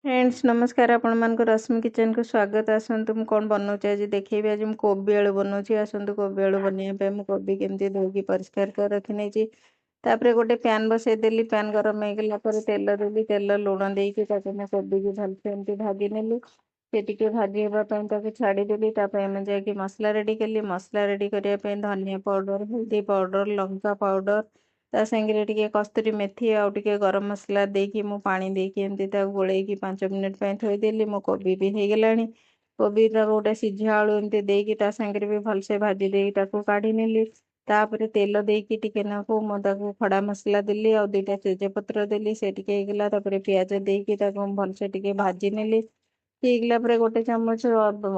Friends नमस्कार आपण मानक रश्मि किचन को स्वागत। आसतु मु कौन बनाऊँ आज देखी आज मुझे कोबी आलू बनाऊँ। आसतु कोबी आलू बनवाई कोबी केमती धोकी परिष्कार कर रखी नहीं। तापर गोटे पैन बसईदेली पैन गरम होगा तेल देली तेल लुण देकी कोबी की भलसे एमती भाजी नेली से टी भाजी हाँपाई छाड़देली जाकि मसला रेडी कली। मसला रेडी करने धनिया पाउडर हल्दी पाउडर लंका पाउडर ता साଙ୍ଗरे टिके कस्तूरी मेथी आउ टिके गरम मसला देकी मु पानी देकी एमती गोलैकी 5 मिनिट थोईदेली। मो कोबी भी हो गलानी। कोबी गोटे सिझा आलू एमती देकी ता साଙ୍ଗरे भी भलसे भाजी देकी काढ़ी नेली। तापर तेल देकी टिके नाकू मु खड़ा मसला देली आ दुईटा तेजपत्र देली से टिके ହେଇଗଲା। तापर प्याज देकी भलसे टिके भाजी नेली। ହେଇଗଲା ପରେ ଗୋଟେ ଚାମଚ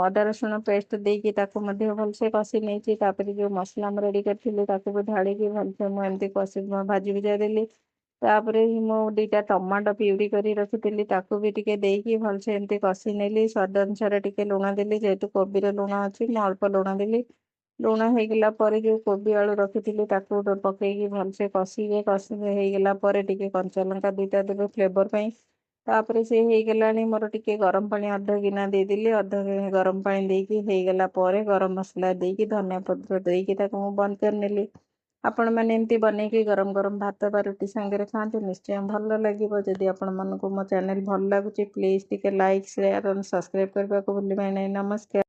ଅଦା ରସୁଣ ପେଷ୍ଟ ଦେଇକି ତାକୁ ମଧ୍ୟ ଭଲସେ କଷି ନେଇଛି। ତାପରେ ଯୋଉ ମସଲା ମୁଁ ରେଡି କରିଥିଲି ତାକୁ ବି ଢାଳିକି ଭଲସେ ମୁଁ ଏମିତି କଷି ଭାଜି ଭୁଜା ଦେଲି। ତାପରେ ମୁଁ ଦିଟା ଟମାଟୋ ପିଉରି କରି ରଖିଥିଲି ତାକୁ ବି ଟିକେ ଦେଇକି ଭଲସେ ଏମିତି କଷି ନେଲି। ସ୍ୱାଦ ଅନୁସାରେ ଟିକେ ଲୁଣ ଦେଲି ଯେହେତୁ କୋବିରେ ଲୁଣ ଅଛି ମୁଁ ଅଳ୍ପ ଲୁଣ ଦେଲି। ଲୁଣ ହେଇଗଲା ପରେ ଯୋଉ କୋବି ଆଳୁ ରଖିଥିଲି ତାକୁ ପକେଇକି ଭଲସେ କଷି ହେଇଗଲା ପରେ ଟିକେ କଞ୍ଚା ଲଙ୍କା ଦୁଇଟା ଦେବେ ଫ୍ଲେଭର ପାଇଁ। ତାପରେ ସେ ହେଇଗଲାଣି ମୋର ଟିକେ ଗରମ ପାଣି ଅଧ ଗିନା ଦେଇଦେଲି। ଅଧ ଗରମ ପାଣି ଦେଇକି ହେଇଗଲା ପରେ ଗରମ ମସଲା ଦେଇକି ଧନିଆ ପତ୍ର ଦେଇକି ତାକୁ ମୁଁ ବନ୍ଦ କରିନେଲି। ଆପଣ ମାନେ ଏମିତି ବନେଇକି ଗରମ ଗରମ ଭାତ ବା ରୁଟି ସାଙ୍ଗରେ ଖାଆନ୍ତୁ ନିଶ୍ଚୟ ଭଲ ଲାଗିବ। ଯଦି ଆପଣ ମାନଙ୍କୁ ମୋ ଚ୍ୟାନେଲ ଭଲ ଲାଗୁଛି ପ୍ଲିଜ ଟିକେ ଲାଇକ୍ ସେୟାର ଏବଂ ସବସ୍କ୍ରାଇବ କରିବାକୁ ଭୁଲିବେ ନାହିଁ। ନମସ୍କାର।